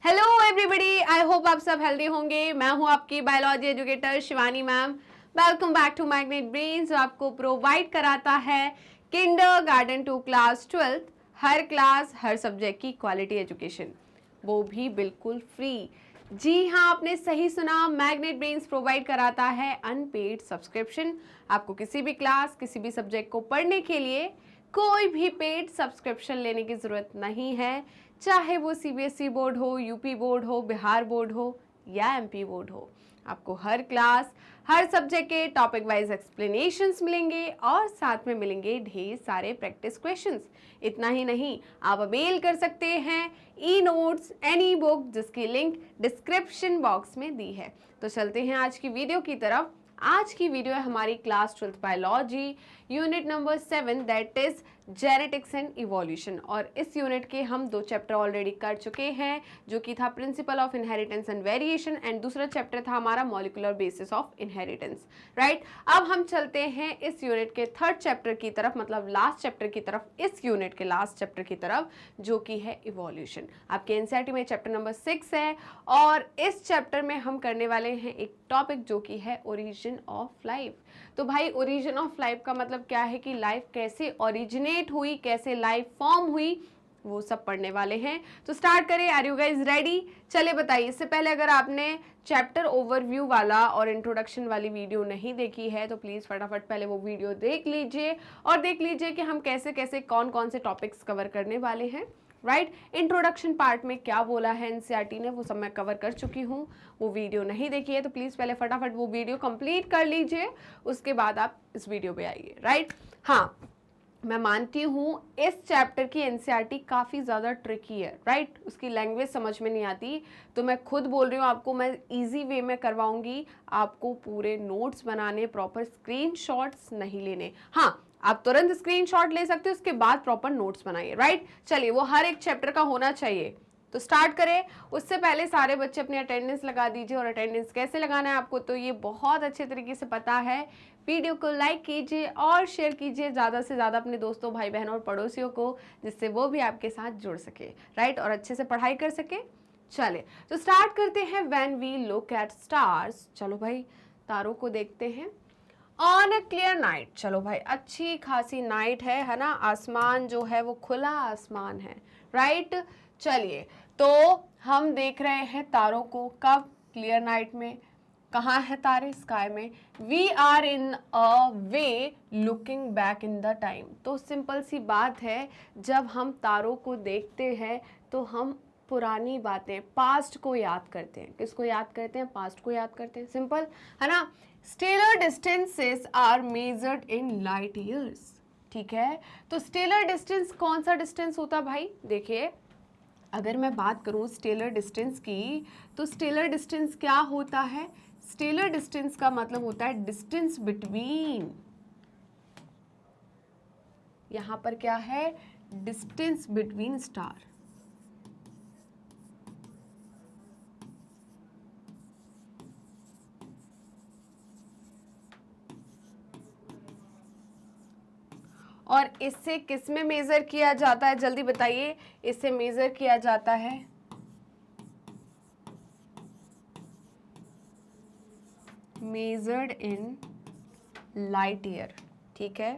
Hello everybody, I hope आप सब healthy होंगे। मैं हूं आपकी biology educator Shivani ma'am. Welcome back to Magnet Brain, जो आपको प्रोवाइड कराता है किंडरगार्टन टू क्लास 12th, हर क्लास हर सब्जेक्ट की क्वालिटी एजुकेशन, वो भी बिल्कुल फ्री। जी हाँ, आपने सही सुना, मैग्नेट ब्रेन्स प्रोवाइड कराता है अनपेड सब्सक्रिप्शन। आपको किसी भी क्लास किसी भी सब्जेक्ट को पढ़ने के लिए कोई भी पेड सब्सक्रिप्शन लेने की ज़रूरत नहीं है, चाहे वो सीबीएसई बोर्ड हो, यूपी बोर्ड हो, बिहार बोर्ड हो या एमपी बोर्ड हो। आपको हर क्लास हर सब्जेक्ट के टॉपिक वाइज एक्सप्लेनेशंस मिलेंगे और साथ में मिलेंगे ढेर सारे प्रैक्टिस क्वेश्चंस। इतना ही नहीं, आप अवेल कर सकते हैं ई नोट्स एनी बुक, जिसकी लिंक डिस्क्रिप्शन बॉक्स में दी है। तो चलते हैं आज की वीडियो की तरफ। आज की वीडियो है हमारी class 12th biology unit number 7, that is genetics and evolution. और इस यूनिट के हम 2 चैप्टर ऑलरेडी कर चुके हैं, जो कि था principle of inheritance and variation, and दूसरा चैप्टर था हमारा molecular basis of inheritance. Right, अब हम चलते हैं इस यूनिट के 3rd चैप्टर की तरफ, मतलब लास्ट चैप्टर की तरफ, इस यूनिट के लास्ट चैप्टर की तरफ, जो कि है इवोल्यूशन। आपके एनसीईआरटी में चैप्टर नंबर 6 है और इस चैप्टर में हम करने वाले हैं एक टॉपिक जो कि है ओरिजिन ऑफ लाइफ। तो भाई, ओरिजिन ऑफ लाइफ का मतलब क्या है कि लाइफ कैसे ओरिजिनेट हुई, कैसे लाइफ फॉर्म हुई, वो सब पढ़ने वाले हैं। तो स्टार्ट करें, आर यू गाइज रेडी? चले बताइए, इससे पहले अगर आपने चैप्टर ओवरव्यू वाला और इंट्रोडक्शन वाली वीडियो नहीं देखी है तो प्लीज़ फटाफट पहले वो वीडियो देख लीजिए और देख लीजिए कि हम कैसे कैसे कौन कौन से टॉपिक्स कवर करने वाले हैं। राइट, इंट्रोडक्शन पार्ट में क्या बोला है एनसीईआरटी ने, वो सब मैं कवर कर चुकी हूँ। वो वीडियो नहीं देखी है तो प्लीज़ पहले फटाफट वो वीडियो कंप्लीट कर लीजिए, उसके बाद आप इस वीडियो पे आइए। राइट, हाँ, मैं मानती हूँ इस चैप्टर की एनसीईआरटी काफ़ी ज़्यादा ट्रिकी है। राइट, उसकी लैंग्वेज समझ में नहीं आती, तो मैं खुद बोल रही हूँ आपको, मैं इजी वे में करवाऊंगी। आपको पूरे नोट्स बनाने, प्रॉपर स्क्रीनशॉट्स नहीं लेने। हाँ, आप तुरंत स्क्रीनशॉट ले सकते हो, उसके बाद प्रॉपर नोट्स बनाइए। राइट, चलिए, वो हर एक चैप्टर का होना चाहिए। तो स्टार्ट करें। उससे पहले सारे बच्चे अपनी अटेंडेंस लगा दीजिए, और अटेंडेंस कैसे लगाना है आपको तो ये बहुत अच्छे तरीके से पता है। वीडियो को लाइक कीजिए और शेयर कीजिए ज़्यादा से ज़्यादा अपने दोस्तों, भाई बहनों और पड़ोसियों को, जिससे वो भी आपके साथ जुड़ सके। राइट, और अच्छे से पढ़ाई कर सके। चले तो स्टार्ट करते हैं। When we look at stars, चलो भाई तारों को देखते हैं। ऑन अ क्लियर नाइट, चलो भाई अच्छी खासी नाइट है ना, आसमान जो है वो खुला आसमान है। राइट, चलिए, तो हम देख रहे हैं तारों को कब? क्लियर नाइट में। कहाँ है तारे? स्काई में। We are in a way looking back in the time. तो सिंपल सी बात है, जब हम तारों को देखते हैं तो हम पुरानी बातें, पास्ट को याद करते हैं। किसको याद करते हैं? पास्ट को याद करते हैं। सिंपल है ना। Stellar distances are measured in light years. ठीक है, तो स्टेलर डिस्टेंस कौन सा डिस्टेंस होता भाई? देखिए, अगर मैं बात करूं स्टेलर डिस्टेंस की, तो स्टेलर डिस्टेंस क्या होता है? स्टेलर डिस्टेंस का मतलब होता है डिस्टेंस बिटवीन, यहां पर क्या है? Distance between star. और इससे किस में मेजर किया जाता है? जल्दी बताइए। इससे मेजर किया जाता है मेजर्ड इन लाइट ईयर। ठीक है,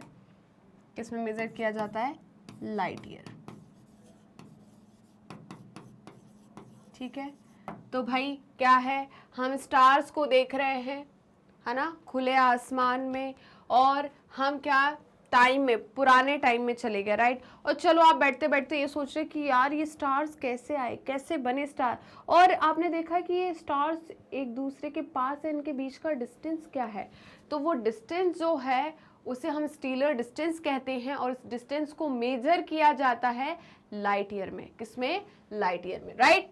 किस में मेजर किया जाता है? Light year. ठीक है, तो भाई क्या है? हम स्टार्स को देख रहे हैं, है ना, खुले आसमान में, और हम क्या टाइम में, पुराने टाइम में चले गए। राइट, और चलो आप बैठते बैठते ये सोच रहे कि यार ये स्टार्स कैसे आए, कैसे बने स्टार, और आपने देखा कि ये स्टार्स एक दूसरे के पास है, इनके बीच का डिस्टेंस क्या है? तो वो डिस्टेंस जो है उसे हम स्टेलर डिस्टेंस कहते हैं, और इस डिस्टेंस को मेजर किया जाता है लाइट ईयर में। किसमें? लाइट ईयर में। Right,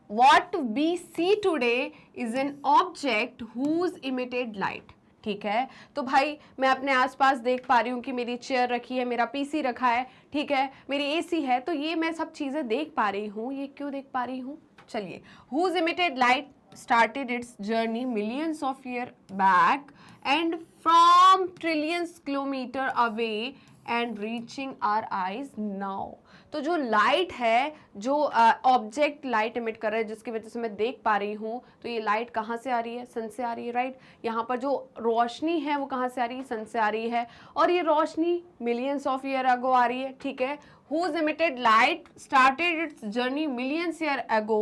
What we see today is an object whose emitted light। ठीक है, तो भाई मैं अपने आसपास देख पा रही हूँ कि मेरी चेयर रखी है, मेरा पीसी रखा है, ठीक है, मेरी एसी है, तो ये मैं सब चीज़ें देख पा रही हूँ। ये क्यों देख पा रही हूँ? चलिए, whose emitted light started its journey millions of years back and from trillions kilometer away and reaching our eyes now। तो जो लाइट है, जो ऑब्जेक्ट लाइट एमिट कर रहा है जिसकी वजह से मैं देख पा रही हूँ, तो ये लाइट कहाँ से आ रही है? सन से आ रही है, राइट। यहाँ पर जो रोशनी है वो कहाँ से आ रही है? सन से आ रही है, और ये रोशनी मिलियंस ऑफ ईयर अगो आ रही है, ठीक है। whose emitted light started its journey millions year ago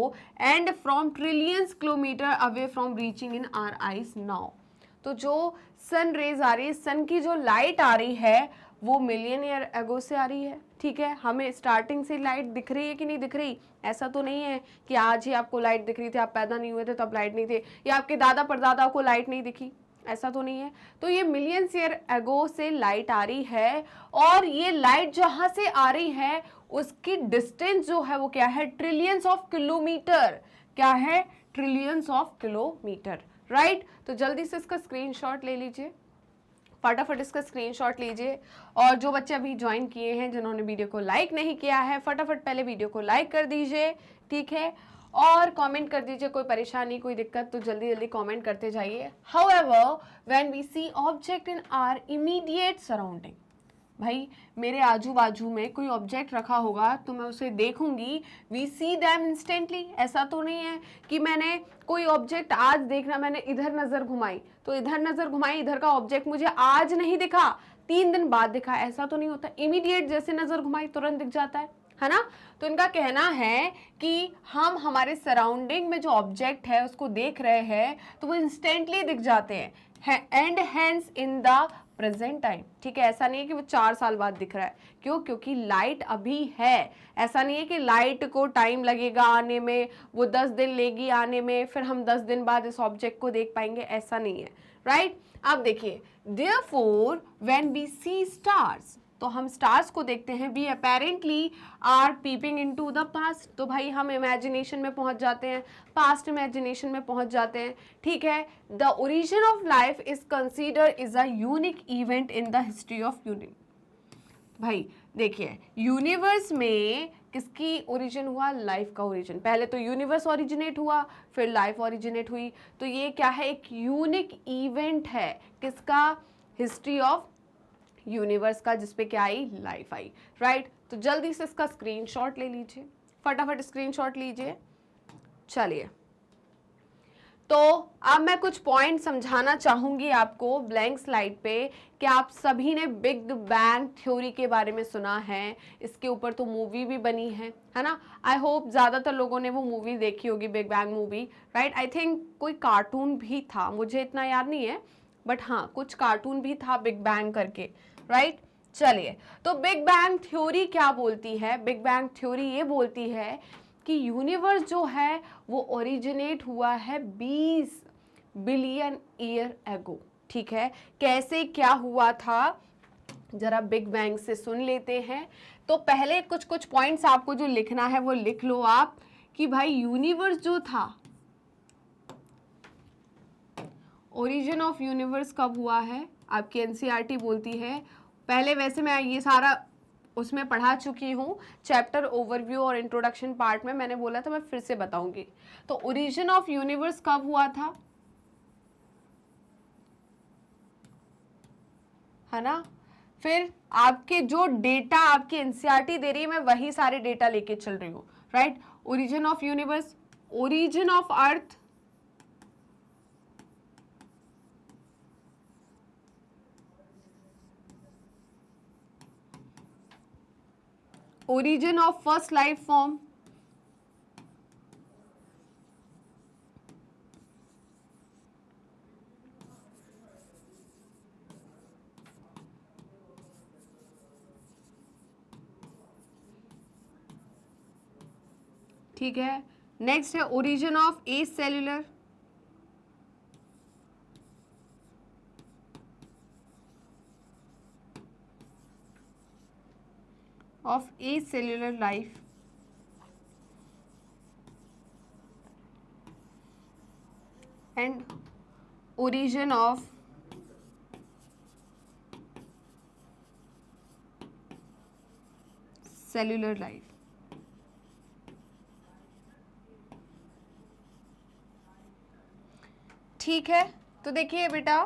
and from trillions kilometer away from reaching in our eyes now। तो जो सन रेज आ रही है, सन की जो लाइट आ रही है वो मिलियन ईयर एगो से आ रही है, ठीक है। हमें स्टार्टिंग से लाइट दिख रही है कि नहीं दिख रही? ऐसा तो नहीं है कि आज ही आपको लाइट दिख रही थी, आप पैदा नहीं हुए थे तब लाइट नहीं थी, या आपके दादा परदादा को लाइट नहीं दिखी, ऐसा तो नहीं है। तो ये मिलियंस ईयर एगो से लाइट आ रही है, और ये लाइट जहां से आ रही है उसकी डिस्टेंस जो है वो क्या है? Trillions of kilometre. क्या है? Trillions of kilometre, right. तो जल्दी से इसका स्क्रीनशॉट ले लीजिए, फटाफट इसका स्क्रीनशॉट लीजिए। और जो बच्चे अभी ज्वाइन किए हैं, जिन्होंने वीडियो को लाइक नहीं किया है, फटाफट पहले वीडियो को लाइक कर दीजिए, ठीक है। और कमेंट कर दीजिए, कोई परेशानी कोई दिक्कत तो जल्दी जल्दी कमेंट करते जाइए। However when we see object in our immediate surrounding, भाई मेरे आजू बाजू में कोई ऑब्जेक्ट रखा होगा तो मैं उसे देखूंगी, वी सी दैम इंस्टेंटली। ऐसा तो नहीं है कि मैंने कोई ऑब्जेक्ट आज देखना, मैंने इधर नजर घुमाई तो इधर नजर घुमाई, इधर का ऑब्जेक्ट मुझे आज नहीं दिखा, 3 दिन बाद दिखा, ऐसा तो नहीं होता। इमीडिएट जैसे नजर घुमाई तुरंत दिख जाता है ना। तो इनका कहना है कि हम हमारे सराउंडिंग में जो ऑब्जेक्ट है उसको देख रहे हैं तो वो इंस्टेंटली दिख जाते हैं, and hence in the present time, ठीक है। ऐसा नहीं है कि वो 4 साल बाद दिख रहा है, क्यों? क्योंकि लाइट अभी है। ऐसा नहीं है कि लाइट को टाइम लगेगा आने में, वो 10 दिन लेगी आने में, फिर हम 10 दिन बाद इस ऑब्जेक्ट को देख पाएंगे, ऐसा नहीं है, राइट। अब देखिए, therefore when we see stars, तो हम स्टार्स को देखते हैं, we apparently are peeping into the past. तो भाई हम इमेजिनेशन में पहुंच जाते हैं, पास्ट इमेजिनेशन में पहुंच जाते हैं, ठीक है। The origin of life is consider is a unique event in the history of universe. भाई देखिए, यूनिवर्स में किसकी ओरिजिन हुआ? लाइफ का ओरिजिन। पहले तो यूनिवर्स ओरिजिनेट हुआ, फिर लाइफ ओरिजिनेट हुई। तो ये क्या है? एक यूनिक इवेंट है, किसका? हिस्ट्री ऑफ यूनिवर्स का, जिसपे क्या आई? Life I, right. तो जल्दी से इसका स्क्रीनशॉट ले लीजिए, फटाफट स्क्रीनशॉट लीजिए। चलिए, तो अब मैं कुछ पॉइंट समझाना चाहूंगी आपको ब्लैंक स्लाइड पे कि आप सभी ने बिग बैंग थ्योरी के बारे में सुना है, इसके ऊपर तो मूवी भी बनी है ना। आई होप ज़्यादातर लोगों ने वो मूवी देखी होगी, big bang movie, right. I think कोई कार्टून भी था, मुझे इतना याद नहीं है, बट हाँ कुछ कार्टून भी था बिग बैंग करके, राइट। चलिए, तो बिग बैंग थ्योरी क्या बोलती है? बिग बैंग थ्योरी ये बोलती है कि यूनिवर्स जो है वो ओरिजिनेट हुआ है 20 बिलियन ईयर एगो, ठीक है। कैसे क्या हुआ था जरा बिग बैंग से सुन लेते हैं। तो पहले कुछ कुछ पॉइंट्स आपको जो लिखना है वो लिख लो आप, कि भाई यूनिवर्स जो था, ओरिजिन ऑफ यूनिवर्स कब हुआ है? आपकी एनसीईआरटी बोलती है। पहले वैसे मैं ये सारा उसमें पढ़ा चुकी हूँ, चैप्टर ओवरव्यू और इंट्रोडक्शन पार्ट में मैंने बोला था, मैं फिर से बताऊंगी। तो ओरिजिन ऑफ यूनिवर्स कब हुआ था, है ना। फिर आपके जो डेटा आपकी एनसीईआरटी दे रही है, मैं वही सारे डेटा लेके चल रही हूँ, right. Origin of universe, origin of earth, origin of first life form, ठीक है। नेक्स्ट है origin of A cellular, of A cellular life, and origin of cellular life। ठीक है, तो देखिए बेटा,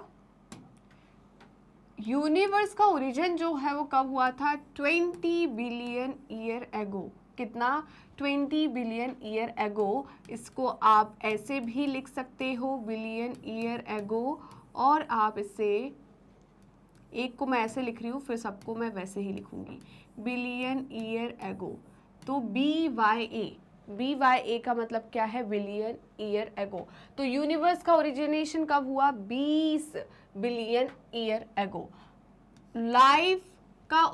यूनिवर्स का ओरिजिन जो है वो कब हुआ था? 20 बिलियन ईयर एगो। कितना? 20 बिलियन ईयर एगो। इसको आप ऐसे भी लिख सकते हो, बिलियन ईयर एगो, और आप इसे, एक को मैं ऐसे लिख रही हूँ, फिर सबको मैं वैसे ही लिखूंगी, बिलियन ईयर एगो। तो BYA का मतलब क्या है? Billion year ago. तो यूनिवर्स का ओरिजिनेशन कब हुआ? 20 बिलियन ईयर एगो। लाइफ का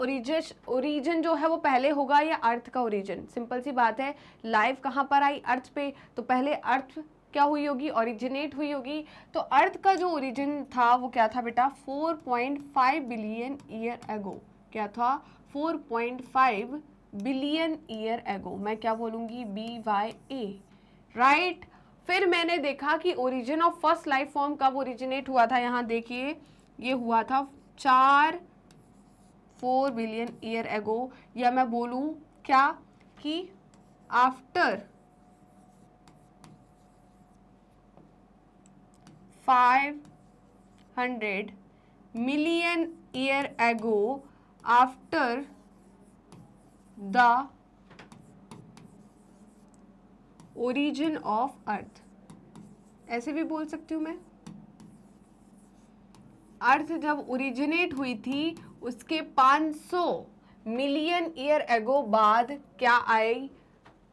ओरिजिन जो है वो पहले होगा या अर्थ का ओरिजिन? सिंपल सी बात है, लाइफ कहाँ पर आई? अर्थ पे। तो पहले अर्थ क्या हुई होगी? ओरिजिनेट हुई होगी। तो अर्थ का जो ओरिजिन था वो क्या था बेटा? 4.5 बिलियन ईयर एगो। क्या था? 4.5 बिलियन ईयर एगो। मैं क्या बोलूंगी? BYA, right. फिर मैंने देखा कि origin of first life form कब ओरिजिनेट हुआ था। यहाँ देखिए, ये हुआ था 4 बिलियन ईयर एगो, या मैं बोलूं क्या कि after 500 million year ago, after the origin of earth. ऐसे भी बोल सकती हूँ मैं। अर्थ जब ओरिजिनेट हुई थी उसके 500 मिलियन ईयर एगो बाद क्या आई?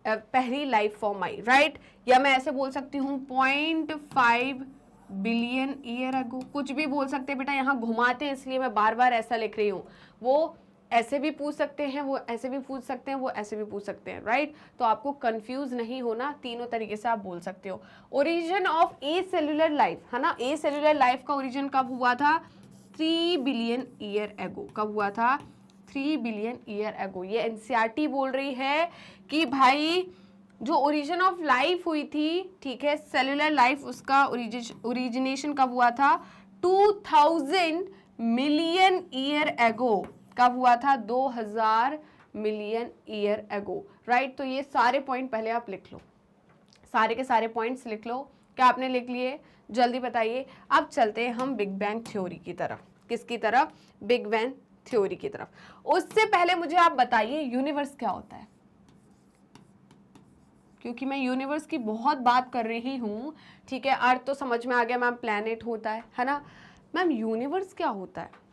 पहली लाइफ फॉर्म आई, राइट। या मैं ऐसे बोल सकती हूँ 0.5 बिलियन ईयर एगो। कुछ भी बोल सकते हैं बेटा, यहाँ घुमाते हैं इसलिए मैं बार बार ऐसा लिख रही हूँ। वो ऐसे भी पूछ सकते हैं, वो ऐसे भी पूछ सकते हैं, वो ऐसे भी पूछ सकते हैं, राइट। तो आपको कंफ्यूज नहीं होना, तीनों तरीके से आप बोल सकते हो। Origin of A cellular life, है ना, ए सेलुलर लाइफ का ओरिजिन कब हुआ था? 3 बिलियन ईयर एगो। कब हुआ था? 3 बिलियन ईयर एगो। ये एनसीईआरटी बोल रही है कि भाई जो ओरिजिन ऑफ लाइफ हुई थी, ठीक है, सेलुलर लाइफ, उसका ओरिजिनेशन कब हुआ था? 2000 मिलियन ईयर एगो। कब हुआ था? 2000 मिलियन ईयर एगो, राइट। तो ये सारे पॉइंट पहले आप लिख लो, सारे के सारे पॉइंट्स लिख लो। क्या आपने लिख लिए? जल्दी बताइए। अब चलते हैं हम बिग बैंग थ्योरी की तरफ। किसकी तरफ? बिग बैंग थ्योरी की तरफ। उससे पहले मुझे आप बताइए यूनिवर्स क्या होता है, क्योंकि मैं यूनिवर्स की बहुत बात कर रही हूँ, ठीक है। अर्थ तो समझ में आ गया मैम, प्लैनेट होता है ना। मैम यूनिवर्स क्या होता है?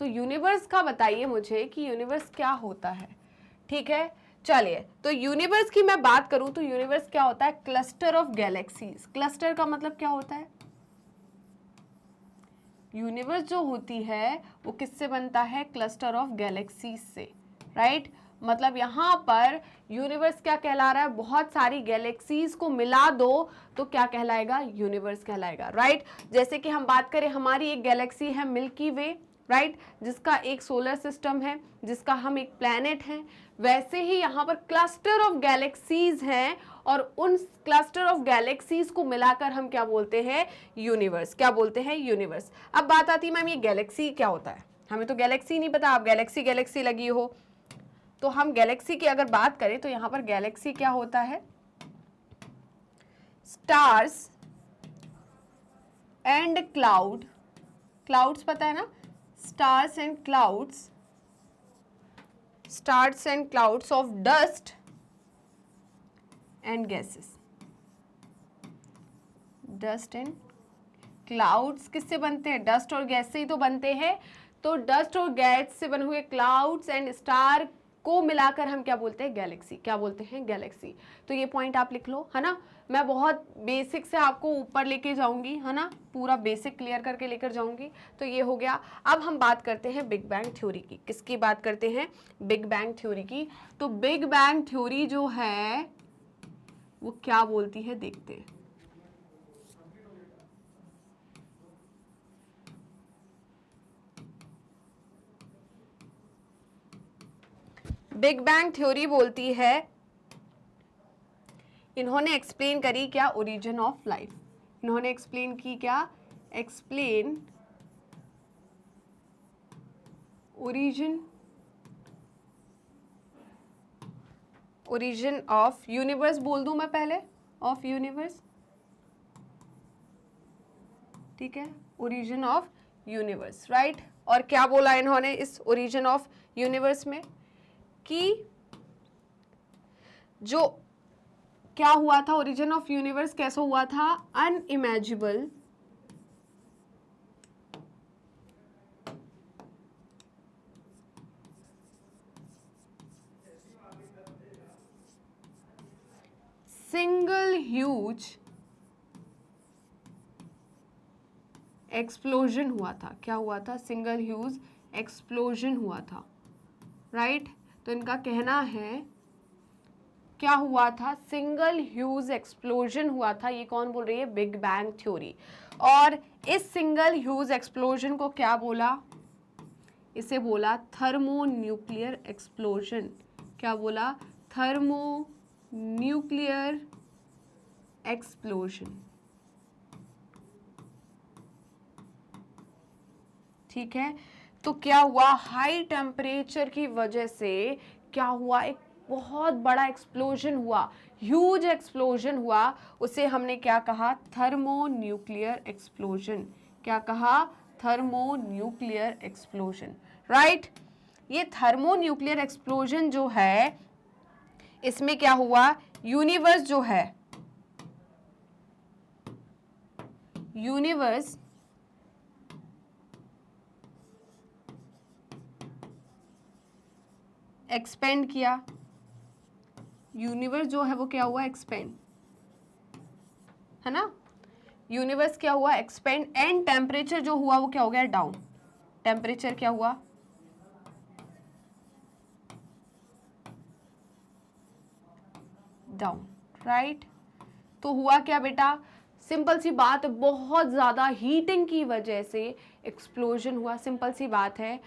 तो यूनिवर्स का बताइए मुझे कि यूनिवर्स क्या होता है, ठीक है। चलिए, तो यूनिवर्स की मैं बात करूं तो यूनिवर्स क्या होता है? Cluster of galaxies. क्लस्टर का मतलब क्या होता है? यूनिवर्स जो होती है वो किससे बनता है? क्लस्टर ऑफ गैलेक्सीज से, राइट। मतलब यहाँ पर यूनिवर्स क्या कहला रहा है? बहुत सारी गैलेक्सीज को मिला दो तो क्या कहलाएगा? यूनिवर्स कहलाएगा, राइट। जैसे कि हम बात करें, हमारी एक गैलेक्सी है मिल्की वे, राइट, जिसका एक सोलर सिस्टम है, जिसका हम एक प्लैनेट हैं। वैसे ही यहाँ पर क्लस्टर ऑफ गैलेक्सीज हैं, और उन क्लस्टर ऑफ गैलेक्सीज को मिलाकर हम क्या बोलते हैं? यूनिवर्स। क्या बोलते हैं? यूनिवर्स। अब बात आती है मैम ये गैलेक्सी क्या होता है? हमें तो गैलेक्सी नहीं पता, आप गैलेक्सी गैलेक्सी लगी हो। तो हम गैलेक्सी की अगर बात करें तो यहाँ पर गैलेक्सी क्या होता है? स्टार्स एंड क्लाउड, क्लाउड्स पता है ना, stars and clouds of dust and gases। Dust and clouds किससे बनते हैं? डस्ट और गैस से ही तो बनते हैं। तो डस्ट और गैस से बने हुए क्लाउड्स एंड स्टार को मिलाकर हम क्या बोलते हैं? गैलेक्सी। क्या बोलते हैं? गैलेक्सी। तो ये पॉइंट आप लिख लो, है ना। मैं बहुत बेसिक से आपको ऊपर लेके जाऊंगी, है ना, पूरा बेसिक क्लियर करके लेकर जाऊंगी। तो ये हो गया। अब हम बात करते हैं बिग बैंग थ्योरी की। किसकी बात करते हैं? बिग बैंग थ्योरी की। तो बिग बैंग थ्योरी जो है वो क्या बोलती है, देखते हैं। बिग बैंग थ्योरी बोलती है, इन्होंने एक्सप्लेन करी क्या? Origin of life. इन्होंने एक्सप्लेन की क्या? Explain origin of universe. बोल दूं मैं पहले? ऑफ यूनिवर्स, ठीक है, ओरिजिन ऑफ यूनिवर्स, राइट। और क्या बोला इन्होंने इस ओरिजिन ऑफ यूनिवर्स में कि जो क्या हुआ था, ओरिजिन ऑफ यूनिवर्स कैसा हुआ था, अनइमेजिबल सिंगल ह्यूज एक्सप्लोजन हुआ था। क्या हुआ था? सिंगल ह्यूज एक्सप्लोजन हुआ था, राइट। तो इनका कहना है क्या हुआ था? सिंगल ह्यूज एक्सप्लोजन हुआ था। ये कौन बोल रही है? Big bang theory. और इस सिंगल ह्यूज एक्सप्लोजन को क्या बोला? इसे बोला थर्मोन्यूक्लियर एक्सप्लोजन। क्या बोला? Thermonuclear explosion. ठीक है। तो क्या हुआ? हाई टेम्परेचर की वजह से क्या हुआ? एक बहुत बड़ा एक्सप्लोजन हुआ, ह्यूज एक्सप्लोजन हुआ। उसे हमने क्या कहा? Thermonuclear explosion. क्या कहा? Thermonuclear explosion, right. ये थर्मोन्यूक्लियर एक्सप्लोजन जो है, इसमें क्या हुआ? यूनिवर्स जो है, यूनिवर्स एक्सपेंड किया। यूनिवर्स जो है वो क्या हुआ? एक्सपेंड, है ना। यूनिवर्स क्या हुआ? एक्सपेंड। एंड टेम्परेचर जो हुआ वो क्या हो गया? डाउन। टेम्परेचर क्या हुआ? Down, right. तो हुआ क्या बेटा? सिंपल सी बात, बहुत ज़्यादा हीटिंग की वजह से एक्सप्लोजन हुआ। सिंपल सी बात है।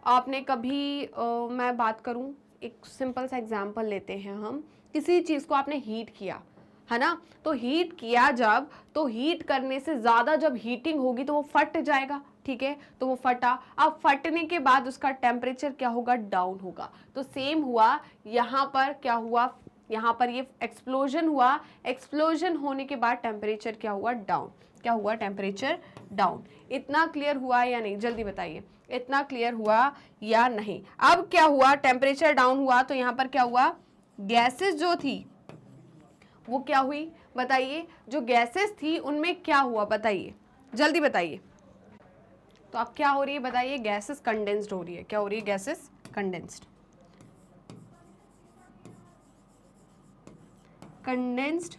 आपने कभी मैं बात करूं, एक सिंपल सा एग्जांपल लेते हैं हम। किसी चीज़ को आपने हीट किया, है ना। तो हीट किया जब, तो हीट करने से ज़्यादा जब हीटिंग होगी तो वो फट जाएगा, ठीक है। तो वो फटा। अब फटने के बाद उसका टेम्परेचर क्या होगा? डाउन होगा। तो सेम हुआ यहाँ पर। क्या हुआ? यहाँ पर ये एक्सप्लोजन हुआ। एक्सप्लोजन होने के बाद टेम्परेचर क्या हुआ? डाउन। क्या हुआ? Temperature down. इतना क्लियर हुआ या नहीं? जल्दी बताइए, इतना क्लियर हुआ या नहीं? अब क्या हुआ? टेम्परेचर डाउन हुआ तो यहाँ पर क्या हुआ? गैसेस जो थी वो क्या हुई? बताइए। जो गैसेस थी उनमें क्या हुआ? बताइए, जल्दी बताइए। तो अब क्या हो रही है? बताइए। गैसेस कंडेंस्ड हो रही है। क्या हो रही है? Gases condensed. condensed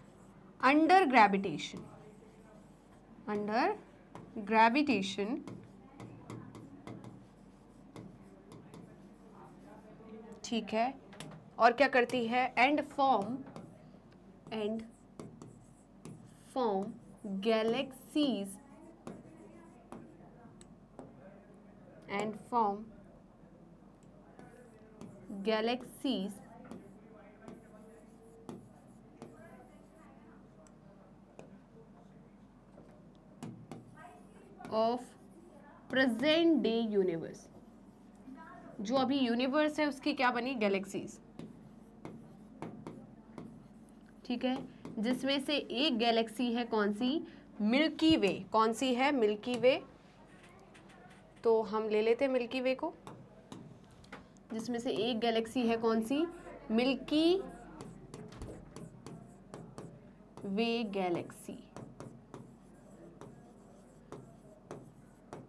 under gravitation, under gravitation, ठीक है। और क्या करती है? And form galaxies, and form galaxies of present day universe. जो अभी यूनिवर्स है उसकी क्या बनी? गैलेक्सीज, ठीक है। जिसमें से एक गैलेक्सी है कौन सी? मिल्की वे। कौन सी है? मिल्की वे। तो हम ले लेते हैं मिल्की वे को। जिसमें से एक गैलेक्सी है कौन सी? मिल्की वे गैलेक्सी,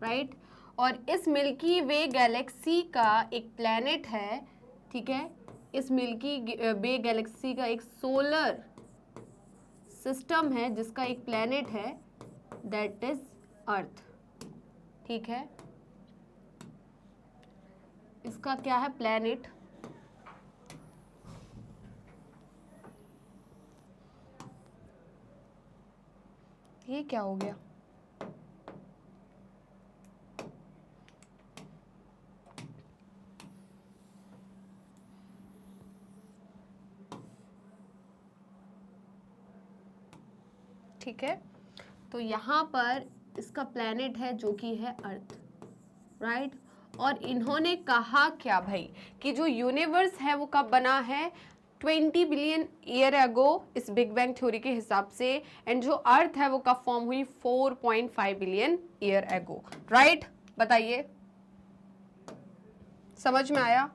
राइट। और इस मिल्की वे गैलेक्सी का एक प्लैनेट है, ठीक है। इस मिल्की वे गैलेक्सी का एक सोलर सिस्टम है जिसका एक प्लैनेट है, दैट इज अर्थ, ठीक है। इसका क्या है? प्लैनेट। ये क्या हो गया? ठीक है। तो यहाँ पर इसका प्लैनेट है जो कि है अर्थ, राइट। और इन्होंने कहा क्या भाई? कि जो यूनिवर्स है वो कब बना है? 20 बिलियन ईयर एगो, इस बिग बैंग थ्योरी के हिसाब से। एंड जो अर्थ है वो कब फॉर्म हुई? 4.5 बिलियन ईयर एगो, राइट। बताइए। समझ में आया?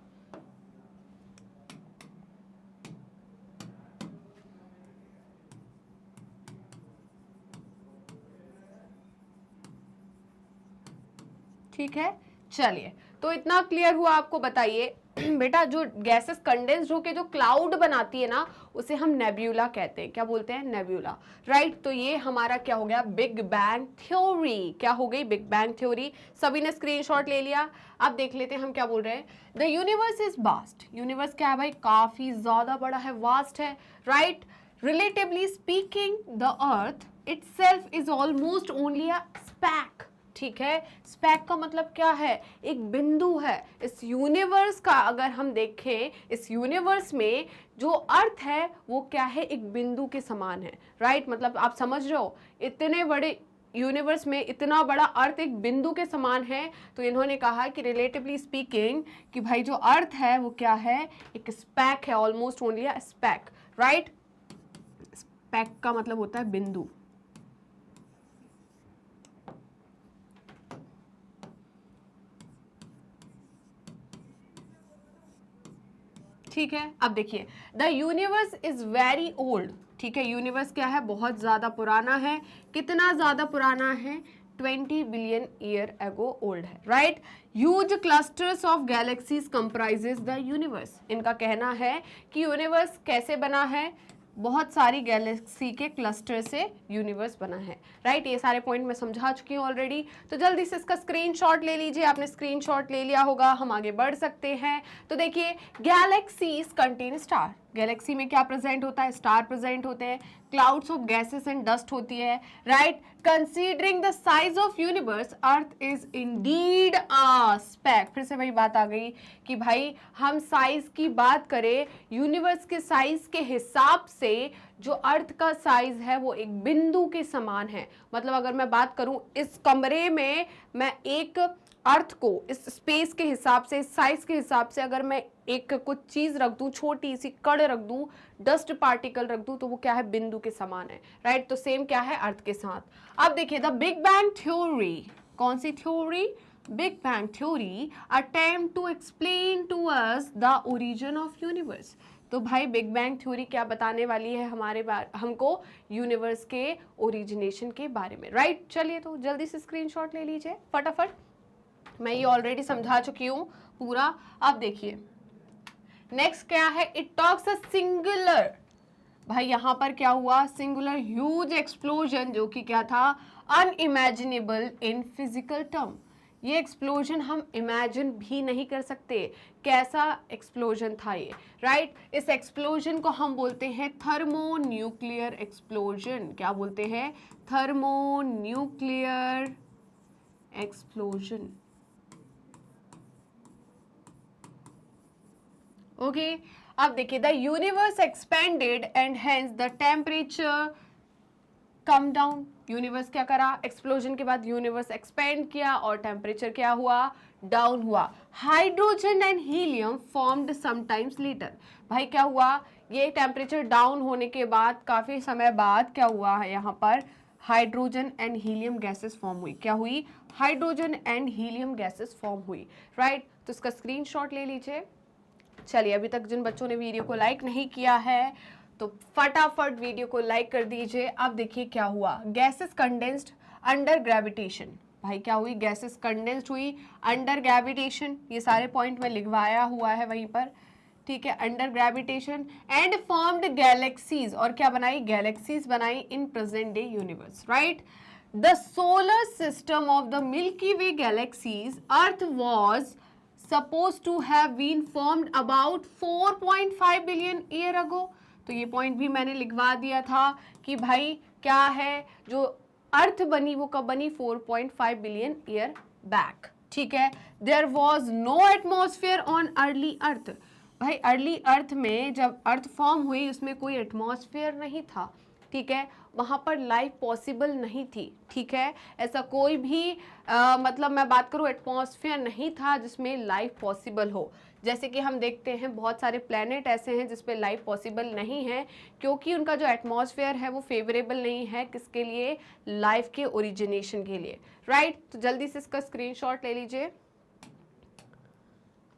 ठीक है, चलिए, तो इतना क्लियर हुआ आपको। बताइए बेटा, जो गैसेस कंडेंस्ड होके जो क्लाउड बनाती है ना, उसे हम नेब्यूला कहते हैं। क्या बोलते हैं? Nebula, right. तो ये हमारा क्या हो गया? Big bang theory. क्या हो गई? Big bang theory. सभी ने स्क्रीनशॉट ले लिया? अब देख लेते हैं हम क्या बोल रहे हैं। The universe is vast. Universe क्या है भाई? काफी ज्यादा बड़ा है, वास्ट है, right. Relatively speaking the earth itself is almost only a SPAC. ठीक है, स्पैक का मतलब क्या है? एक बिंदु है। इस यूनिवर्स का अगर हम देखें, इस यूनिवर्स में जो अर्थ है वो क्या है? एक बिंदु के समान है, राइट। मतलब आप समझ रहे हो, इतने बड़े यूनिवर्स में इतना बड़ा अर्थ एक बिंदु के समान है। तो इन्होंने कहा कि रिलेटिवली स्पीकिंग कि भाई जो अर्थ है वो क्या है? एक स्पैक है, ऑलमोस्ट ओनली अ स्पैक, राइट। स्पैक का मतलब होता है बिंदु। ठीक है, अब देखिए, the universe is very old. ठीक है, यूनिवर्स क्या है? बहुत ज्यादा पुराना है। कितना ज्यादा पुराना है? 20 बिलियन ईयर एगो ओल्ड है, right. Huge clusters of galaxies comprises the universe. इनका कहना है कि यूनिवर्स कैसे बना है? बहुत सारी गैलेक्सी के क्लस्टर से यूनिवर्स बना है, राइट। ये सारे पॉइंट मैं समझा चुकी हूँ ऑलरेडी। तो जल्दी से इसका स्क्रीनशॉट ले लीजिए। आपने स्क्रीनशॉट ले लिया होगा, हम आगे बढ़ सकते हैं। तो देखिए, गैलेक्सीज कंटेन स्टार। गैलेक्सी में क्या प्रेजेंट होता है? स्टार प्रेजेंट होते हैं। Clouds of gases and dust होती है, right. Considering the size of universe earth is indeed a SPAC. फिर से वही बात आ गई कि भाई हम साइज की बात करें, यूनिवर्स के साइज के हिसाब से जो अर्थ का साइज है वो एक बिंदु के समान है। मतलब अगर मैं बात करूं, इस कमरे में मैं एक अर्थ को इस स्पेस के हिसाब से, इस साइज के हिसाब से अगर मैं एक कुछ चीज रख दूं, छोटी सी कण रख दूं, डस्ट पार्टिकल रख दूं, तो वो क्या है? बिंदु के समान है, राइट। तो सेम क्या है? अर्थ के साथ। अब देखिए, द बिग बैंग थ्योरी। कौन सी theory? Big bang theory attempt to explain to us the origin of universe. तो भाई बिग बैंग थ्योरी क्या बताने वाली है हमको? यूनिवर्स के ओरिजिनेशन के बारे में, राइट। चलिए, तो जल्दी से स्क्रीनशॉट ले लीजिए फटाफट। मैं ये ऑलरेडी समझा चुकी हूँ पूरा। अब देखिए, नेक्स्ट क्या है? It talks a singular. भाई यहां पर क्या हुआ? सिंगुलर ह्यूज एक्सप्लोजन, जो कि क्या था? Unimaginable in physical term. ये एक्सप्लोजन हम इमेजिन भी नहीं कर सकते। कैसा एक्सप्लोजन था ये, राइट। इस एक्सप्लोजन को हम बोलते हैं थर्मोन्यूक्लियर एक्सप्लोजन। क्या बोलते हैं? Thermonuclear explosion. ओके, अब देखिए, the universe expanded and hence the temperature come down. Universe क्या करा? एक्सप्लोजन के बाद यूनिवर्स एक्सपेंड किया और टेम्परेचर क्या हुआ? डाउन हुआ। Hydrogen and helium formed sometimes letter. भाई क्या हुआ? ये टेम्परेचर डाउन होने के बाद काफी समय बाद क्या हुआ है? यहाँ पर hydrogen and helium gases form हुई। क्या हुई? Hydrogen and helium gases form हुई, राइट। तो इसका स्क्रीनशॉट ले लीजिए। चलिए, अभी तक जिन बच्चों ने वीडियो को लाइक नहीं किया है तो फटाफट वीडियो को लाइक कर दीजिए। अब देखिए क्या हुआ? Gases condensed under gravitation. भाई क्या हुई? गैसेस कंडेंस्ड हुई अंडर ग्रेविटेशन। ये सारे पॉइंट में लिखवाया हुआ है वहीं पर, ठीक है। Under gravitation and formed galaxies. और क्या बनाई? गैलेक्सीज बनाई in present day universe, right. The solar system of the milky way galaxies earth was supposed to have been formed about 4.5 billion year ago। तो ये पॉइंट भी मैंने लिखवा दिया था कि भाई क्या है, जो अर्थ बनी वो कब बनी? 4.5 बिलियन ईयर बैक, ठीक है। There was no atmosphere on early earth. भाई अर्ली अर्थ में जब अर्थ फॉर्म हुई उसमें कोई एटमॉस्फेयर नहीं था, ठीक है। वहाँ पर लाइफ पॉसिबल नहीं थी, ठीक है। ऐसा कोई भी मतलब मैं बात करूँ, एटमॉस्फेयर नहीं था जिसमें लाइफ पॉसिबल हो। जैसे कि हम देखते हैं बहुत सारे प्लैनेट ऐसे हैं जिसपे लाइफ पॉसिबल नहीं है, क्योंकि उनका जो एटमॉस्फेयर है वो फेवरेबल नहीं है किसके लिए? लाइफ के ओरिजिनेशन के लिए, राइट। तो जल्दी से इसका स्क्रीनशॉट ले लीजिए।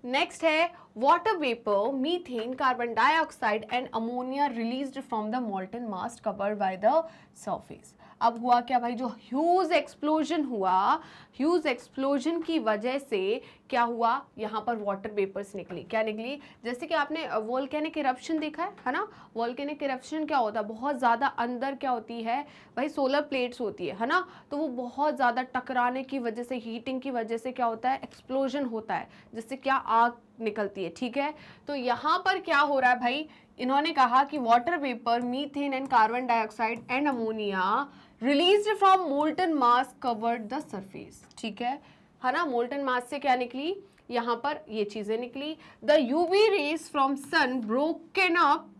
नेक्स्ट है water vapour, methane, carbon dioxide and ammonia released from the molten mass covered by the surface. अब हुआ क्या भाई, जो ह्यूज एक्सप्लोजन हुआ, ह्यूज एक्सप्लोजन की वजह से क्या हुआ, यहाँ पर वाटर वेपर्स निकली। क्या निकली, जैसे कि आपने वोल्केनिक इरप्शन देखा है ना। वोल्केनिक इरप्शन क्या होता है, बहुत ज़्यादा अंदर क्या होती है भाई, सोलर प्लेट्स होती है ना, तो वो बहुत ज़्यादा टकराने की वजह से, हीटिंग की वजह से क्या होता है, एक्सप्लोजन होता है, जिससे क्या आग निकलती है। ठीक है, तो यहाँ पर क्या हो रहा है भाई, इन्होंने कहा कि water vapour, methane and carbon dioxide and ammonia released from molten mass covered the surface. ठीक है ना, मोल्टन मास से क्या निकली, यहाँ पर ये चीजें निकली। The UV rays from sun broken up.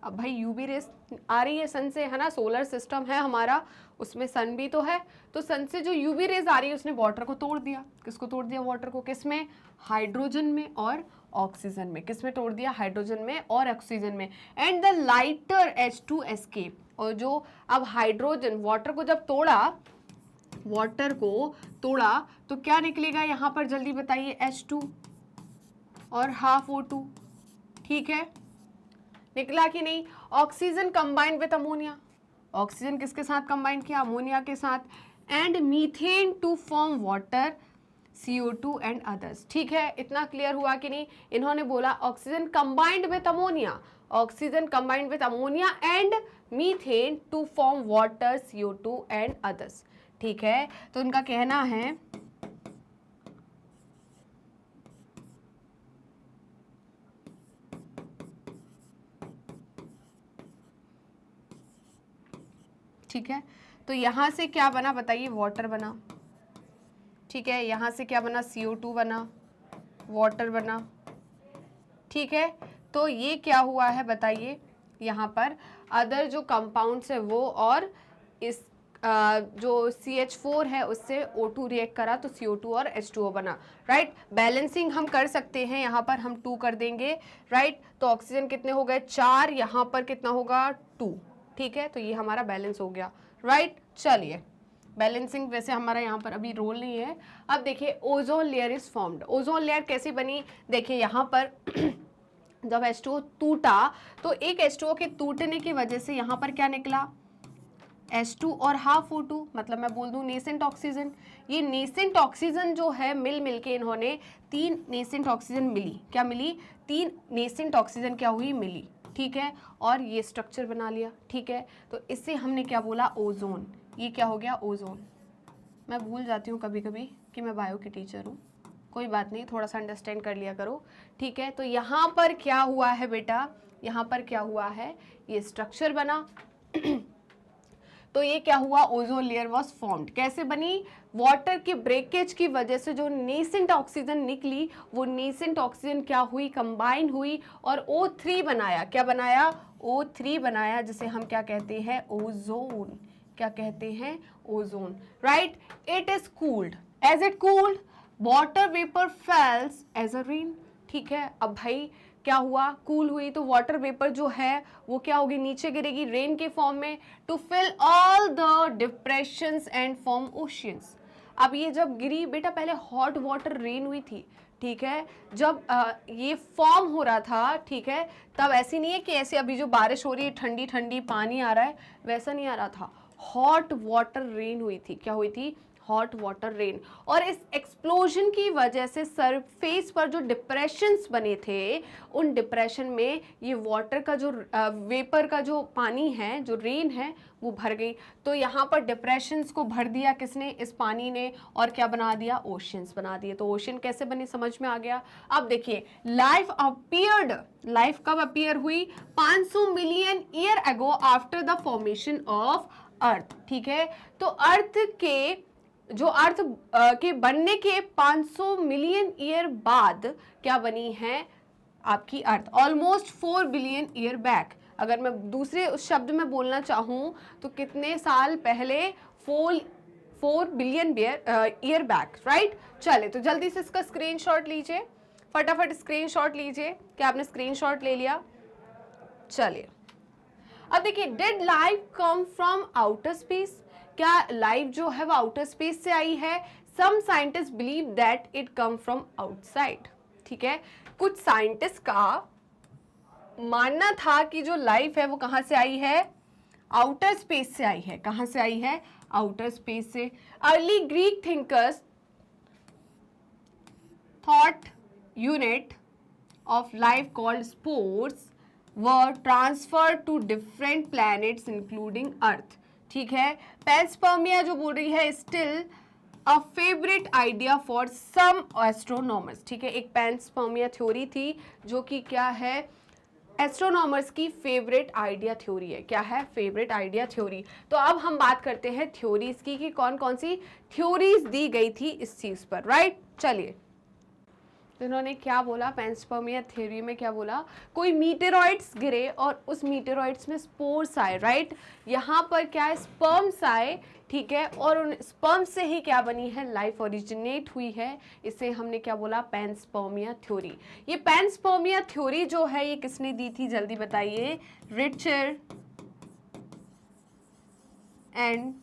अब भाई यूवी रेज आ रही है सन से, है ना, सोलर सिस्टम है हमारा, उसमें सन भी तो है, तो सन से जो यूवी रेज आ रही है उसने वाटर को तोड़ दिया। किसको तोड़ दिया, वाटर को, किसमें, हाइड्रोजन में और ऑक्सीजन में। किसमें तोड़ दिया, हाइड्रोजन में और ऑक्सीजन में। And the lighter H2 escape. और जो अब हाइड्रोजन, वाटर को जब तोड़ा, वाटर को तोड़ा तो क्या निकलेगा यहाँ पर, जल्दी बताइए, H2 और हाफ O2। ठीक है, निकला कि नहीं। Oxygen combined with ammonia, oxygen किसके साथ कंबाइंड किया, अमोनिया के साथ। And methane to form water, CO2 and others. ठीक है, इतना क्लियर हुआ कि नहीं। इन्होंने बोला oxygen combined with ammonia, oxygen combined with ammonia and methane to form water, CO2 and others. ठीक है, तो इनका कहना है ठीक है, तो यहां से क्या बना बताइए, वाटर बना। ठीक है, यहां से क्या बना, CO2 बना, वाटर बना। ठीक है, तो ये क्या हुआ है बताइए, यहाँ पर अदर जो कंपाउंड्स है वो, और इस जो CH4 है उससे O2 रिएक्ट करा तो CO2 और H2O बना। राइट, बैलेंसिंग हम कर सकते हैं, यहाँ पर हम 2 कर देंगे। राइट, तो ऑक्सीजन कितने हो गए, 4, यहाँ पर कितना होगा, 2। ठीक है, तो ये हमारा बैलेंस हो गया। राइट, चलिए, बैलेंसिंग वैसे हमारा यहाँ पर अभी रोल नहीं है। अब देखिए, ozone layer is formed. Ozone layer कैसी बनी, देखिए यहाँ पर जब H2O टूटा तो एक H2O के टूटने की वजह से यहाँ पर क्या निकला, H2 और हाफ O2, मतलब मैं बोल दूं नेसेंट ऑक्सीजन। ये नेसेंट ऑक्सीजन जो है मिल के इन्होंने 3 नेसेंट ऑक्सीजन मिली। क्या मिली, 3 नेसेंट ऑक्सीजन क्या हुई, मिली। ठीक है, और ये स्ट्रक्चर बना लिया। ठीक है, तो इससे हमने क्या बोला, ओजोन। ये क्या हो गया, ओजोन। मैं भूल जाती हूँ कभी कभी कि मैं बायो की टीचर हूँ, कोई बात नहीं, थोड़ा सा अंडरस्टैंड कर लिया करो। ठीक है, तो यहाँ पर क्या हुआ है बेटा, यहाँ पर क्या हुआ है, ये स्ट्रक्चर बना तो ये क्या हुआ, ओजोन लेयर वाज फॉर्म्ड। कैसे बनी, वाटर की ब्रेकेज की वजह से जो नेसेंट ऑक्सीजन निकली, वो नेसेंट ऑक्सीजन क्या हुई, कंबाइन हुई और O3 बनाया। क्या बनाया, O3 बनाया, जिसे हम क्या कहते हैं, ओजोन। क्या कहते हैं, ozone. Right, it is cooled, as it cooled water vapour falls as a rain. ठीक है, अब भाई क्या हुआ, कूल हुई तो वाटर वेपर जो है वो क्या होगी, नीचे गिरेगी रेन के फॉर्म में, to fill all the depressions and form oceans. अब ये जब गिरी बेटा, पहले हॉट वाटर रेन हुई थी। ठीक है, जब ये फॉर्म हो रहा था, ठीक है, तब ऐसी नहीं है कि ऐसे अभी जो बारिश हो रही है ठंडी ठंडी पानी आ रहा है, वैसा नहीं आ रहा था। हॉट वाटर रेन हुई थी। क्या हुई थी, हॉट वाटर रेन। और इस एक्सप्लोजन की वजह से सरफेस पर जो डिप्रेशंस बने थे, उन डिप्रेशन में ये वाटर का जो वेपर का जो पानी है, जो रेन है, वो भर गई। तो यहाँ पर डिप्रेशंस को भर दिया किसने, इस पानी ने, और क्या बना दिया, ओशियंस बना दिए। तो ओशियन कैसे बने, समझ में आ गया। अब देखिए, लाइफ अपीयर्ड, लाइफ कब अपीयर हुई, 500 million year ago after the formation of earth. ठीक है, तो अर्थ के जो अर्थ के बनने के 500 मिलियन ईयर बाद क्या बनी है आपकी अर्थ, ऑलमोस्ट 4 बिलियन ईयर बैक। अगर मैं दूसरे उस शब्द में बोलना चाहूँ तो कितने साल पहले, 4 बिलियन ईयर बैक। राइट, चले तो जल्दी से इसका स्क्रीनशॉट लीजिए, फटाफट स्क्रीनशॉट लीजिए। क्या आपने स्क्रीनशॉट ले लिया, चलिए। अब देखिए, did life come from outer space, क्या लाइफ जो है वो आउटर स्पेस से आई है। Some scientist believe that it come from outside. ठीक है, कुछ साइंटिस्ट का मानना था कि जो लाइफ है वो कहाँ से आई है, आउटर स्पेस से आई है। कहाँ से आई है, आउटर स्पेस से। Early Greek thinkers thought unit of life called spores were transferred to different planets including Earth। ठीक है, पेंसपर्मिया जो बोल रही है still a favourite idea for some astronomers. ठीक है, एक पेंसपर्मिया थ्योरी थी जो कि क्या है, एस्ट्रोनॉमर्स की फेवरेट आइडिया थ्योरी है। क्या है, फेवरेट आइडिया थ्योरी। तो अब हम बात करते हैं थ्योरीज की कि कौन कौन सी थ्योरीज दी गई थी इस चीज पर, राइट। चलिए, तो इन्होंने क्या बोला, पेंसपर्मिया थ्योरी में क्या बोला, कोई मीटेरॉइड्स गिरे और उस मीटेरॉइड्स में स्पोर्स आए, राइट। यहाँ पर क्या है, स्पर्म्स आए, ठीक है, और उन स्पर्म से ही क्या बनी है, लाइफ ओरिजिनेट हुई है। इसे हमने क्या बोला, पेंसपर्मिया थ्योरी। ये पेंसपर्मिया थ्योरी जो है ये किसने दी थी, जल्दी बताइए, रिचर एंड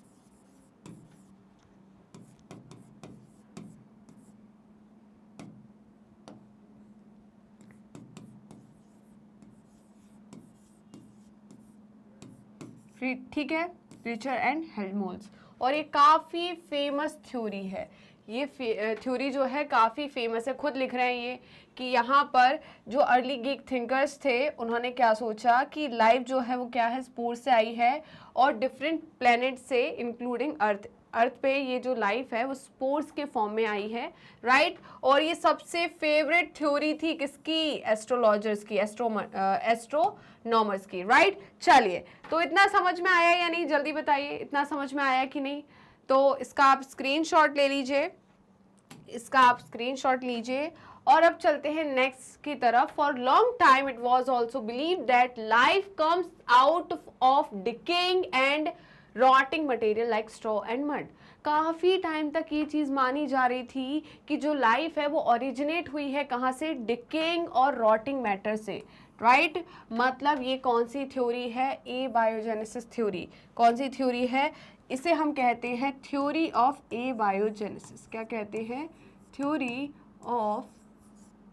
ठीक है, रिचर एंड हेल्महोल्ट्ज। और ये काफ़ी फेमस थ्योरी है। ये थ्योरी जो है काफ़ी फेमस है, खुद लिख रहे हैं ये कि यहाँ पर जो अर्ली ग्रीक थिंकर्स थे उन्होंने क्या सोचा कि लाइफ जो है वो क्या है, स्पोर से आई है और डिफरेंट प्लैनेट से इंक्लूडिंग अर्थ पे ये जो लाइफ है वो स्पोर्स के फॉर्म में आई है, राइट। और ये सबसे फेवरेट थ्योरी थी किसकी, एस्ट्रोलॉजर्स की, एस्ट्रोनॉमर्स की, राइट। चलिए, तो इतना समझ में आया या नहीं, जल्दी बताइए, इतना समझ में आया कि नहीं। तो इसका आप स्क्रीनशॉट ले लीजिए, इसका आप स्क्रीनशॉट लीजिए। और अब चलते हैं नेक्स्ट की तरफ। For long time it was also believe that life comes out of decaying and rotting material like straw and mud. काफ़ी टाइम तक ये चीज़ मानी जा रही थी कि जो लाइफ है वो ओरिजिनेट हुई है कहाँ से, डिकेइंग और रॉटिंग मैटर से, राइट। मतलब ये कौन सी थ्योरी है, ए बायोजेनेसिस थ्योरी। कौन सी थ्योरी है, इसे हम कहते हैं थ्योरी ऑफ ए बायोजेनेसिस। क्या कहते हैं, थ्योरी ऑफ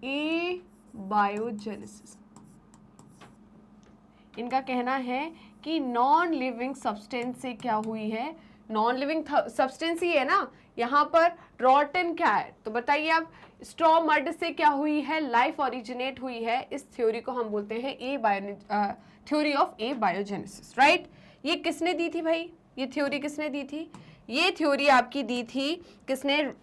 ए बायोजेनेसिस। इनका कहना है कि नॉन लिविंग सब्सटेंस से क्या हुई है, नॉन लिविंग सब्सटेंस ही है ना, यहाँ पर रॉटन क्या है, तो बताइए आप, स्ट्रॉ मड से क्या हुई है, लाइफ ओरिजिनेट हुई है। इस थ्योरी को हम बोलते हैं theory of A biogenesis, right. ये किसने दी थी भाई, ये थ्योरी किसने दी थी, ये थ्योरी आपकी दी थी किसने,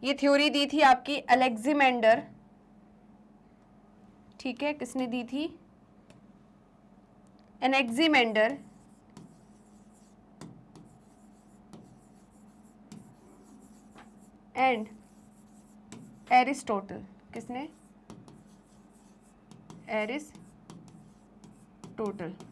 ये थ्योरी दी थी आपकी अलेक्जेंडर, ठीक है, किसने दी थी, एनेक्सिमेंडर एंड एरिस्टोटल। किसने, एरिस्टोटल,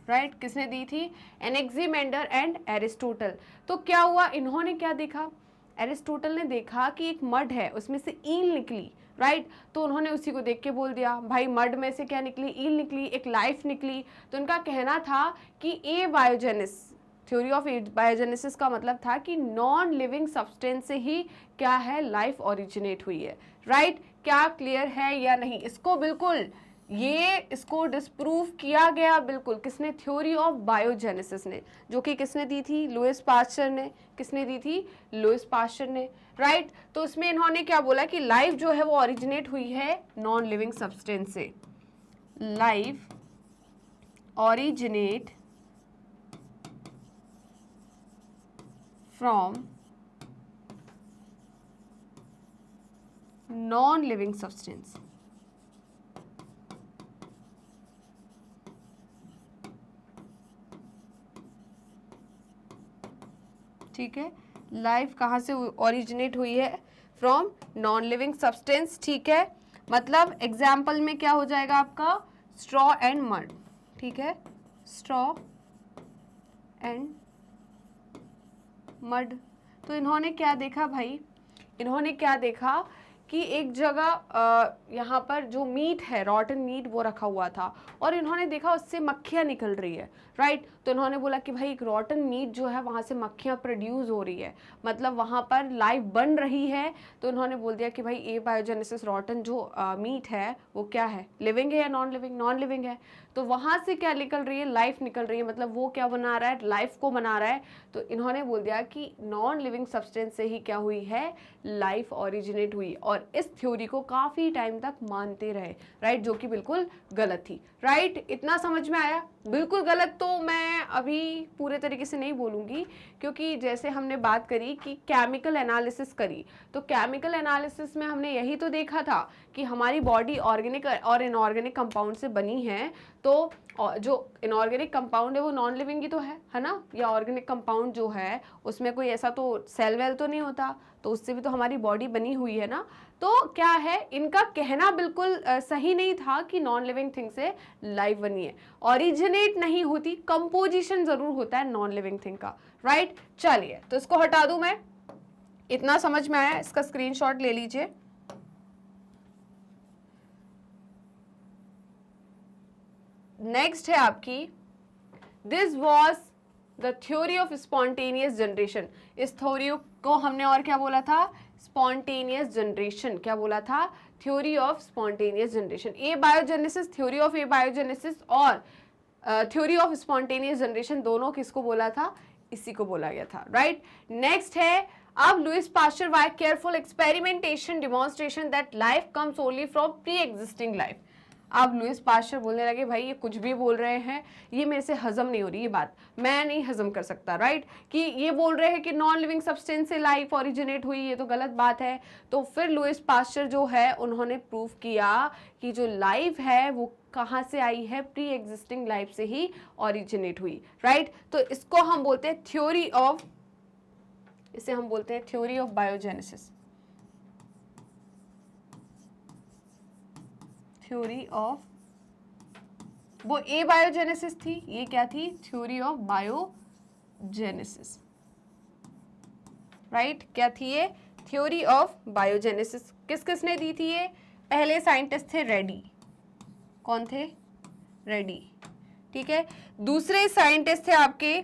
राइट। किसने दी थी, एनेक्सिमेंडर एंड एरिस्टोटल। तो क्या हुआ, इन्होंने क्या देखा, एरिस्टोटल ने देखा कि एक मड है उसमें से ईल निकली, राइट। तो उन्होंने उसी को देख के बोल दिया, भाई मड में से क्या निकली, ईल निकली, एक लाइफ निकली। तो उनका कहना था कि ए बायोजेनिस, थ्योरी ऑफ ए बायोजेनेसिस का मतलब था कि नॉन लिविंग सब्सटेंस से ही क्या है, लाइफ ओरिजिनेट हुई है, राइट। क्या क्लियर है या नहीं, इसको बिल्कुल इसको डिस्प्रूव किया गया बिल्कुल, किसने, थ्योरी ऑफ बायोजेनेसिस ने, जो कि किसने दी थी, लुईस पास्चर ने। किसने दी थी, लुईस पास्चर ने, राइट। तो उसमें इन्होंने क्या बोला कि लाइफ जो है वो ओरिजिनेट हुई है नॉन लिविंग सब्सटेंस से, life originate from non living substance. ठीक है, लाइफ कहाँ से ओरिजिनेट हुई है, फ्रॉम नॉन लिविंग सब्सटेंस, ठीक है। मतलब एग्जाम्पल में क्या हो जाएगा आपका, स्ट्रॉ एंड मड, ठीक है, स्ट्रॉ एंड मड। तो इन्होंने क्या देखा भाई, इन्होंने क्या देखा कि एक जगह यहाँ पर जो मीट है, रॉटन मीट, वो रखा हुआ था और इन्होंने देखा उससे मक्खियाँ निकल रही है, राइट। तो इन्होंने बोला कि भाई एक रॉटन मीट जो है वहाँ से मक्खियाँ प्रोड्यूस हो रही है, मतलब वहाँ पर लाइफ बन रही है। तो इन्होंने बोल दिया कि भाई एबायोजेनेसिस, रॉटन जो मीट है वो क्या है, लिविंग है या नॉन लिविंग, नॉन लिविंग है। तो वहाँ से क्या निकल रही है, लाइफ निकल रही है, मतलब वो क्या बना रहा है, लाइफ को बना रहा है। तो इन्होंने बोल दिया कि नॉन लिविंग सब्सटेंस से ही क्या हुई है, लाइफ ओरिजिनेट हुई। और इस थ्योरी को काफ़ी टाइम तक मानते रहे, राइट, जो कि बिल्कुल गलत थी, राइट। इतना समझ में आया? बिल्कुल गलत तो मैं अभी पूरे तरीके से नहीं बोलूँगी, क्योंकि जैसे हमने बात करी कि केमिकल एनालिसिस करी, तो केमिकल एनालिसिस में हमने यही तो देखा था कि हमारी बॉडी ऑर्गेनिक और इनऑर्गेनिक कंपाउंड से बनी है। तो जो इनऑर्गेनिक कंपाउंड है वो नॉन लिविंग ही तो है ना, या ऑर्गेनिक कंपाउंड जो है उसमें कोई ऐसा तो सेल वेल तो नहीं होता, तो उससे भी तो हमारी बॉडी बनी हुई है ना। तो क्या है, इनका कहना बिल्कुल सही नहीं था कि नॉन लिविंग थिंग से लाइफ बनी है। ओरिजिनेट नहीं होती, कंपोजिशन जरूर होता है नॉन लिविंग थिंग का, राइट। चलिए, तो इसको हटा दूं मैं। इतना समझ में आया? इसका स्क्रीनशॉट ले लीजिए। नेक्स्ट है आपकी, this was the theory of spontaneous generation. इस थ्योरी को हमने और क्या बोला था, स्पॉन्टेनियस जनरेशन। क्या बोला था, theory of spontaneous generation. A biogenesis, theory of A biogenesis और थ्योरी ऑफ स्पॉन्टेनियस जनरेशन, दोनों किसको बोला था, इसी को बोला गया था, राइट। नेक्स्ट है, अब Louis Pasteur by careful experimentation demonstration that life comes only from pre existing life. अब लुइस पास्चर बोलने लगे भाई ये कुछ भी बोल रहे हैं, ये मेरे से हजम नहीं हो रही, ये बात मैं नहीं हजम कर सकता, राइट। कि ये बोल रहे हैं कि नॉन लिविंग सब्सटेंस से लाइफ ओरिजिनेट हुई, ये तो गलत बात है। तो फिर लुइस पास्चर जो है उन्होंने प्रूव किया कि जो लाइफ है वो कहाँ से आई है, प्री एग्जिस्टिंग लाइफ से ही ओरिजिनेट हुई, राइट। तो इसको हम बोलते हैं थ्योरी ऑफ, इसे हम बोलते हैं theory of biogenesis. Theory of, वो ए बायोजेनेसिस थी, ये क्या थी, थ्योरी ऑफ बायोजेनेसिस, राइट। क्या थी ये, थ्योरी ऑफ बायोजेनेसिस। किस किसने दी थी ये, पहले साइंटिस्ट थे रेडी। कौन थे, रेडी, ठीक है। दूसरे साइंटिस्ट थे आपके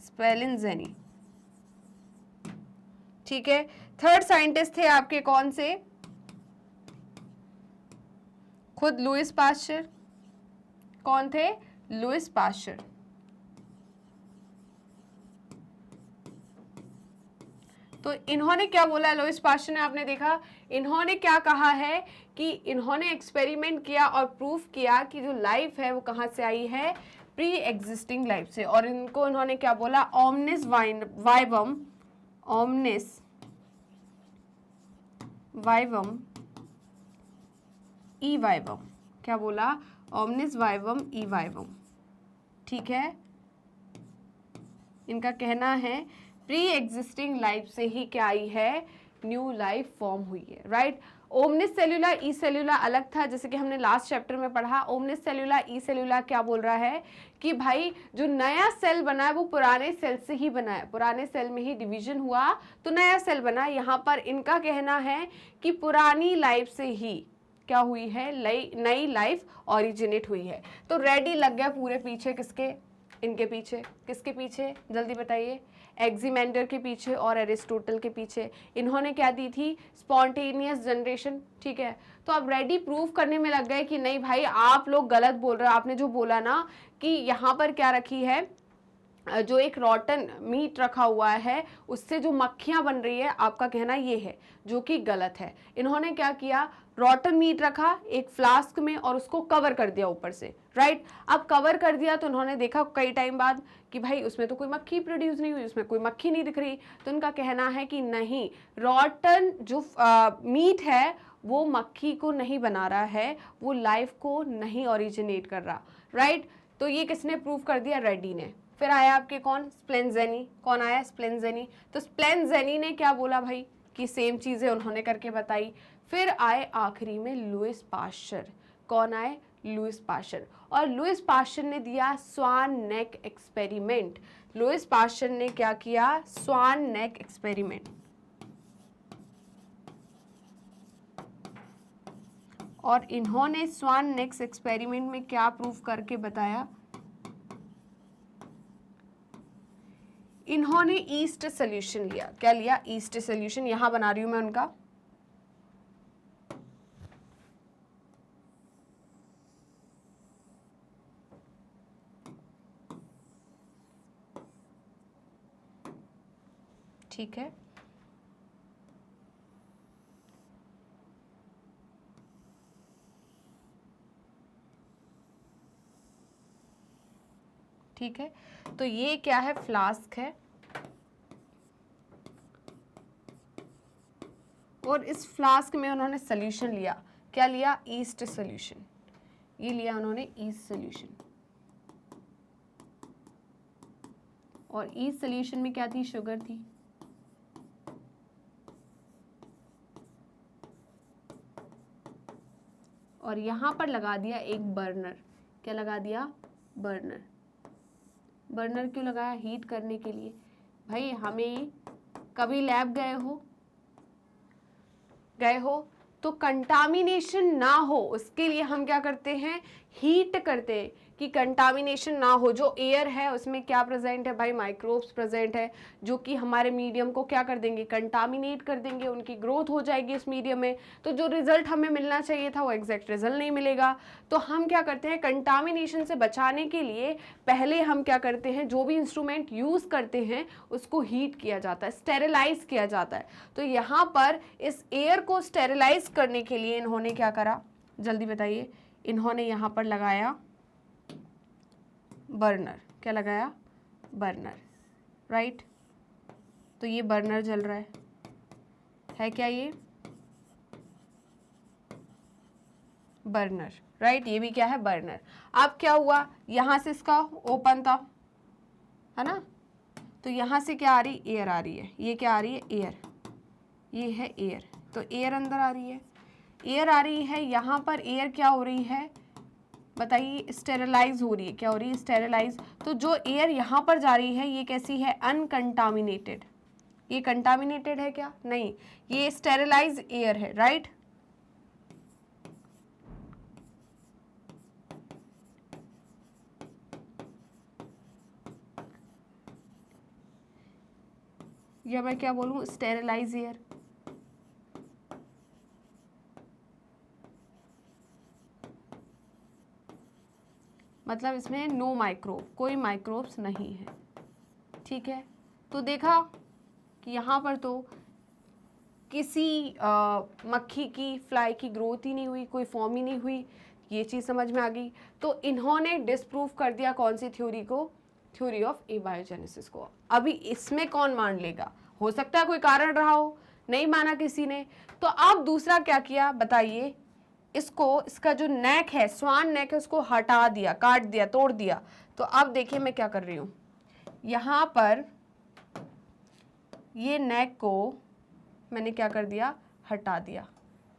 स्पेलिनजेनी, ठीक है। थर्ड साइंटिस्ट थे आपके कौन से, खुद लुइस पास्चर। कौन थे, लुइस पास्चर। तो इन्होंने क्या बोला, लुइस पास्चर ने, आपने देखा इन्होंने क्या कहा है कि इन्होंने एक्सपेरिमेंट किया और प्रूफ किया कि जो लाइफ है वो कहाँ से आई है, प्री एग्जिस्टिंग लाइफ से। और इनको इन्होंने क्या बोला, ओमनिस वाइवम, ओमनिस वाइवम ई वाइवम। क्या बोला, ओमनिस वाइवम ई वाइवम, ठीक है। इनका कहना है प्री एग्जिस्टिंग लाइफ से ही क्या आई है, न्यू लाइफ फॉर्म हुई है, राइट। ओमनिस सेल्यूला ई सेल्यूला अलग था, जैसे कि हमने लास्ट चैप्टर में पढ़ा। ओमनिस सेल्यूला ई सेल्यूला क्या बोल रहा है कि भाई जो नया सेल बना है वो पुराने सेल से ही बना है, पुराने सेल में ही डिवीजन हुआ तो नया सेल बना। यहाँ पर इनका कहना है कि पुरानी लाइफ से ही क्या हुई है, नई लाइफ ओरिजिनेट हुई है। तो रेडी लग गया पूरे पीछे, किसके, इनके पीछे। किसके पीछे, जल्दी बताइए, एग्जीमेंडर के पीछे और एरिस्टोटल के पीछे। इन्होंने क्या दी थी, स्पॉन्टेनियस जनरेशन, ठीक है। तो अब रेडी प्रूफ करने में लग गए कि नहीं भाई आप लोग गलत बोल रहे हो, आपने जो बोला ना कि यहाँ पर क्या रखी है, जो एक रॉटन मीट रखा हुआ है उससे जो मक्खियाँ बन रही है, आपका कहना ये है, जो कि गलत है। इन्होंने क्या किया, रॉटन मीट रखा एक फ्लास्क में और उसको कवर कर दिया ऊपर से, राइट। अब कवर कर दिया तो उन्होंने देखा कई टाइम बाद कि भाई उसमें तो कोई मक्खी प्रोड्यूस नहीं हुई, उसमें कोई मक्खी नहीं दिख रही। तो उनका कहना है कि नहीं, रॉटन जो मीट है वो मक्खी को नहीं बना रहा है, वो लाइफ को नहीं ओरिजिनेट कर रहा, राइट। तो ये किसने प्रूव कर दिया, रेडी ने। फिर आया आपके कौन, स्प्लेंजेनी। कौन आया, स्प्लेंजेनी। तो स्प्लेंजेनी ने क्या बोला भाई कि सेम चीज़ें उन्होंने करके बताई। फिर आए आखिरी में लुइस पास्चर। कौन आए? Louis Pasteur. और लुईस पास्चर ने दिया swan neck experiment. Louis Pasteur ने क्या किया? Swan neck experiment. और इन्होंने स्वान नेक एक्सपेरिमेंट में क्या प्रूव करके बताया? इन्होंने ईस्ट सोल्यूशन लिया। क्या लिया? East solution. यहां बना रही हूं मैं उनका। ठीक है, ठीक है। तो ये क्या है? फ्लास्क है। और इस फ्लास्क में उन्होंने सोल्यूशन लिया। क्या लिया? East solution. ये लिया उन्होंने ईस्ट सोल्यूशन। और ईस्ट सोल्यूशन में क्या थी? शुगर थी। और यहां पर लगा दिया एक बर्नर। क्या लगा दिया? बर्नर। बर्नर क्यों लगाया? हीट करने के लिए। भाई हमें कभी लैब गए हो तो कंटामिनेशन ना हो उसके लिए हम क्या करते हैं? हीट करते हैं कि कंटामिनेशन ना हो। जो एयर है उसमें क्या प्रेजेंट है भाई? माइक्रोब्स प्रेजेंट है, जो कि हमारे मीडियम को क्या कर देंगे? कंटामिनेट कर देंगे। उनकी ग्रोथ हो जाएगी इस मीडियम में। तो जो रिजल्ट हमें मिलना चाहिए था वो एग्जैक्ट रिजल्ट नहीं मिलेगा। तो हम क्या करते हैं? कंटामिनेशन से बचाने के लिए पहले हम क्या करते हैं? जो भी इंस्ट्रूमेंट यूज करते हैं उसको हीट किया जाता है, स्टेरिलाइज किया जाता है। तो यहाँ पर इस एयर को स्टेरिलाइज करने के लिए इन्होंने क्या करा? जल्दी बताइए। इन्होंने यहाँ पर लगाया बर्नर। क्या लगाया? बर्नर। राइट। तो ये बर्नर जल रहा है क्या? ये बर्नर। राइट। ये भी क्या है? बर्नर। अब क्या हुआ? यहां से इसका ओपन था, है ना? तो यहां से क्या आ रही? एयर आ रही है। ये क्या आ रही है? एयर। ये है एयर। तो एयर अंदर आ रही है। एयर आ रही है। यहाँ पर एयर क्या हो रही है? बताइए। स्टेरिलाइज हो रही है। क्या हो रही है? स्टेरिलाइज। तो जो एयर यहाँ पर जा रही है ये कैसी है? अनकंटामिनेटेड। ये कंटामिनेटेड है क्या? नहीं, ये स्टेरिलाइज एयर है। राइट। या मैं क्या बोलूँ? Sterilise air. मतलब इसमें नो माइक्रोब, कोई माइक्रोब्स नहीं है। ठीक है। तो देखा कि यहाँ पर तो किसी मक्खी की, फ्लाई की ग्रोथ ही नहीं हुई, कोई फॉर्म ही नहीं हुई। ये चीज़ समझ में आ गई। तो इन्होंने डिस्प्रूव कर दिया कौन सी थ्योरी को? थ्योरी ऑफ एबायोजेनेसिस को। अभी इसमें कौन मान लेगा? हो सकता है कोई कारण रहा हो, नहीं माना किसी ने। तो अब दूसरा क्या किया बताइए? इसका जो नेक है, स्वान नेक है, उसको हटा दिया, काट दिया, तोड़ दिया। तो अब देखिए मैं क्या कर रही हूं। यहां पर ये नेक को मैंने क्या कर दिया? हटा दिया।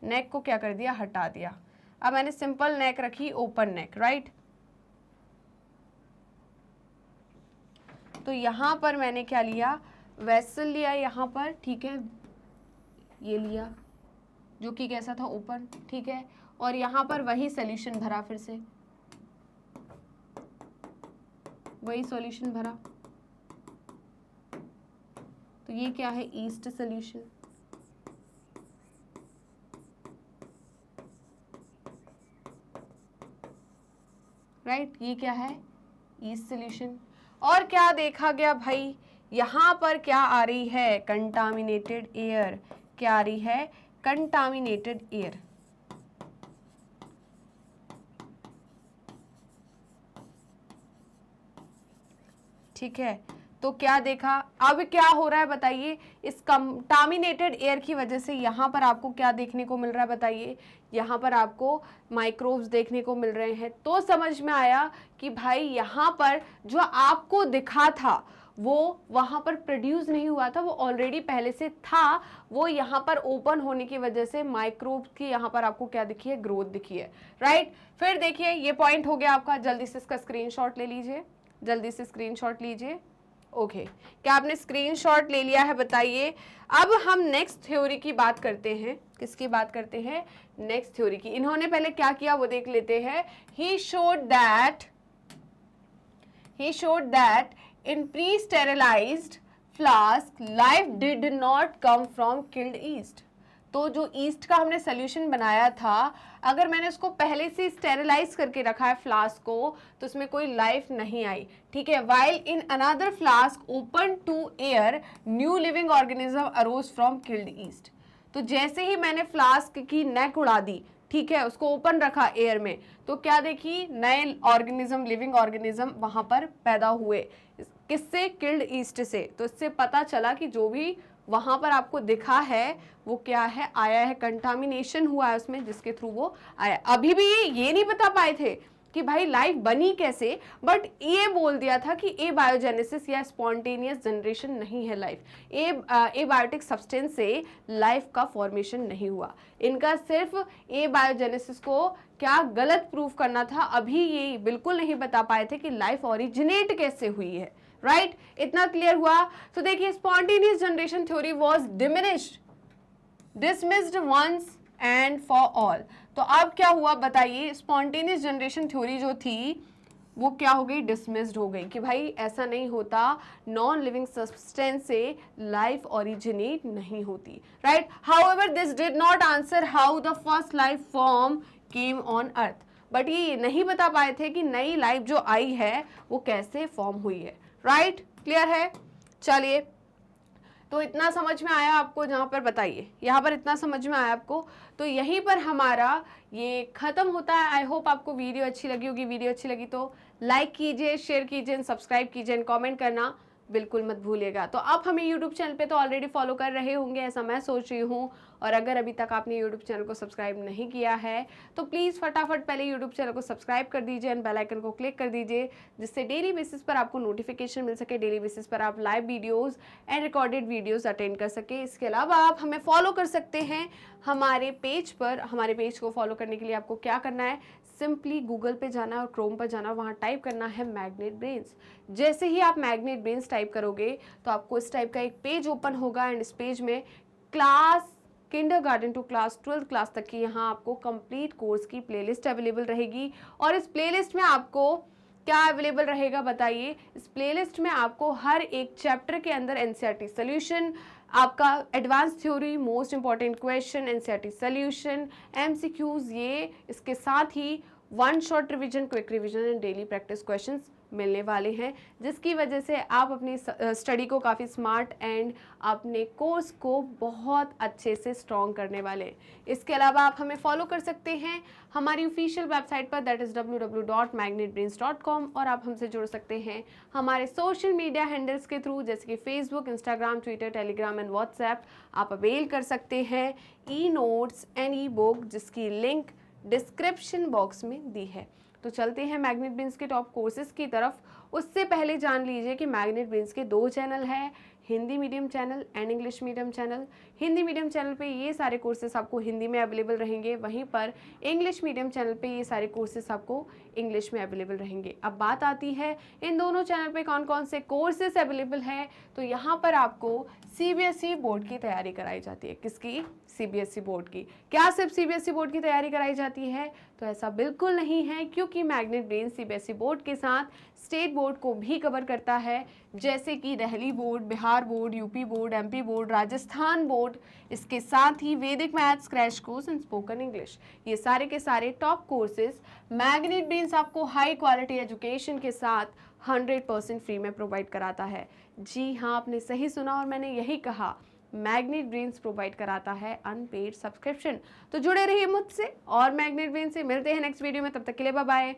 नेक को क्या कर दिया? हटा दिया। अब मैंने सिंपल नेक रखी, ओपन नेक। राइट। तो यहां पर मैंने क्या लिया? वेसल लिया यहां पर। ठीक है। ये लिया जो कि कैसा था? ओपन। ठीक है। और यहां पर वही सॉल्यूशन भरा, फिर से वही सॉल्यूशन भरा। तो ये क्या है? East solution. राइट। ये क्या है? East solution. और क्या देखा गया भाई? यहां पर क्या आ रही है? Contaminated air. क्या आ रही है? Contaminated air. ठीक है। तो क्या देखा? अब क्या हो रहा है बताइए? इस कंटामिनेटेड एयर की वजह से यहाँ पर आपको क्या देखने को मिल रहा है बताइए? यहाँ पर आपको माइक्रोब्स देखने को मिल रहे हैं। तो समझ में आया कि भाई यहाँ पर जो आपको दिखा था वो वहाँ पर प्रोड्यूस नहीं हुआ था, वो ऑलरेडी पहले से था, वो यहाँ पर ओपन होने की वजह से माइक्रोब की यहाँ पर आपको क्या दिखी है, ग्रोथ दिखी है, राइट। फिर देखिए ये पॉइंट हो गया आपका, जल्दी से इसका स्क्रीनशॉट ले लीजिए, जल्दी से स्क्रीनशॉट लीजिए। ओके, क्या आपने स्क्रीनशॉट ले लिया है, बताइए। अब हम नेक्स्ट थ्योरी की बात करते हैं, किसकी बात करते हैं, नेक्स्ट थ्योरी की। इन्होंने पहले क्या किया वो देख लेते हैं। he showed that in pre-sterilized flask life did not come from killed yeast। तो जो ईस्ट का हमने सोल्यूशन बनाया था, अगर मैंने उसको पहले से स्टेरिलाइज करके रखा है फ्लास्क को, तो उसमें कोई लाइफ नहीं आई, ठीक है। While in another flask open to air new living organism arose from killed yeast. तो जैसे ही मैंने फ्लास्क की नेक उड़ा दी, ठीक है, उसको ओपन रखा एयर में, तो क्या देखी, नए ऑर्गेनिज्म, लिविंग ऑर्गेनिज्म वहां पर पैदा हुए, किससे, किल्ड ईस्ट से। तो इससे पता चला कि जो भी वहां पर आपको दिखा है वो क्या है, आया है, कंटामिनेशन हुआ है उसमें, जिसके थ्रू वो आया। अभी भी ये नहीं बता पाए थे कि भाई लाइफ बनी कैसे, बट ये बोल दिया था कि ए बायोजेनेसिस या स्पॉन्टेनियस जनरेशन नहीं है लाइफ, ए बायोटिक सब्सटेंस से लाइफ का फॉर्मेशन नहीं हुआ। इनका सिर्फ ए बायोजेनेसिस को क्या गलत प्रूफ करना था, अभी ये बिल्कुल नहीं बता पाए थे कि लाइफ ओरिजिनेट कैसे हुई है, राइट। इतना क्लियर हुआ। तो देखिए spontaneous generation theory was dismissed once and for all. तो अब क्या हुआ बताइए, स्पॉन्टेनियस जनरेशन थ्योरी जो थी वो क्या हो गई, डिसमिस्ड हो गई, कि भाई ऐसा नहीं होता, नॉन लिविंग सब्सटेंस से लाइफ ओरिजिनेट नहीं होती, right. However this did not answer how the first life form came on earth. But ये नहीं बता पाए थे कि नई लाइफ जो आई है वो कैसे फॉर्म हुई है, राइट। क्लियर है, चलिए। तो इतना समझ में आया आपको, जहाँ पर बताइए, यहाँ पर इतना समझ में आया आपको, तो यहीं पर हमारा ये खत्म होता है। आई होप आपको वीडियो अच्छी लगी होगी। वीडियो अच्छी लगी तो लाइक कीजिए, शेयर कीजिए, सब्सक्राइब कीजिए, कमेंट करना बिल्कुल मत भूलिएगा। तो आप हमें यूट्यूब चैनल पे तो ऑलरेडी फॉलो कर रहे होंगे, ऐसा मैं सोच रही हूँ, और अगर अभी तक आपने यूट्यूब चैनल को सब्सक्राइब नहीं किया है तो प्लीज़ फटाफट पहले यूट्यूब चैनल को सब्सक्राइब कर दीजिए एंड बेल आइकन को क्लिक कर दीजिए, जिससे डेली बेसिस पर आपको नोटिफिकेशन मिल सके, डेली बेसिस पर आप live videos and recorded videos attend कर सके। इसके अलावा आप हमें फॉलो कर सकते हैं हमारे पेज पर। हमारे पेज को फॉलो करने के लिए आपको क्या करना है, सिंपली गूगल पे जाना और क्रोम पर जाना, वहाँ टाइप करना है मैग्नेट ब्रेन्स। जैसे ही आप मैग्नेट ब्रेन्स टाइप करोगे तो आपको इस टाइप का एक पेज ओपन होगा एंड इस पेज में class kindergarten to class 12th class तक की यहाँ आपको कंप्लीट कोर्स की प्लेलिस्ट अवेलेबल रहेगी। और इस प्लेलिस्ट में आपको क्या अवेलेबल रहेगा बताइए, इस प्लेलिस्ट में आपको हर एक चैप्टर के अंदर एनसीईआरटी सॉल्यूशन, आपका advance theory, most important question, NCERT solution, MCQs, ये इसके साथ ही one shot revision, quick revision and daily practice questions मिलने वाले हैं, जिसकी वजह से आप अपनी स्टडी को काफ़ी स्मार्ट एंड अपने कोर्स को बहुत अच्छे से स्ट्रॉन्ग करने वाले हैं। इसके अलावा आप हमें फॉलो कर सकते हैं हमारी ऑफिशियल वेबसाइट पर, दैट इज़ www.magnetbrains.com, और आप हमसे जुड़ सकते हैं हमारे सोशल मीडिया हैंडल्स के थ्रू, जैसे कि Facebook, Instagram, Twitter, Telegram and WhatsApp. आप अवेल कर सकते हैं e notes and E book, जिसकी लिंक डिस्क्रिप्शन बॉक्स में दी है। तो चलते हैं मैग्नेट ब्रेन्स के टॉप कोर्सेज की तरफ। उससे पहले जान लीजिए कि मैग्नेट ब्रेन्स के 2 चैनल हैं, Hindi medium channel and English medium channel. Hindi medium channel पे ये सारे कोर्सेज आपको हिंदी में अवेलेबल रहेंगे, वहीं पर इंग्लिश मीडियम चैनल पे ये सारे कोर्सेज आपको इंग्लिश में अवेलेबल रहेंगे। अब बात आती है इन दोनों चैनल पे कौन कौन से कोर्सेज अवेलेबल हैं। तो यहाँ पर आपको सीबीएसई बोर्ड की तैयारी कराई जाती है। किसकी? सीबीएसई बोर्ड की। क्या सिर्फ सीबीएसई बोर्ड की तैयारी कराई जाती है? तो ऐसा बिल्कुल नहीं है, क्योंकि मैग्नेट ब्रेन सीबीएसई बोर्ड के साथ स्टेट बोर्ड को भी कवर करता है, जैसे कि Delhi board, Bihar board, UP board, MP board, Rajasthan board. इसके साथ ही वैदिक maths, crash course and spoken English, ये सारे के सारे टॉप कोर्सेज मैग्नेट ब्रेन्स आपको हाई क्वालिटी एजुकेशन के साथ 100% फ्री में प्रोवाइड कराता है। जी हाँ, आपने सही सुना और मैंने यही कहा, मैग्नेट ब्रेन्स प्रोवाइड कराता है अनपेड सब्सक्रिप्शन। तो जुड़े रहिए मुझसे और मैग्नेट ब्रेन से। मिलते हैं नेक्स्ट वीडियो में, तब तक के लिए बाय बाय।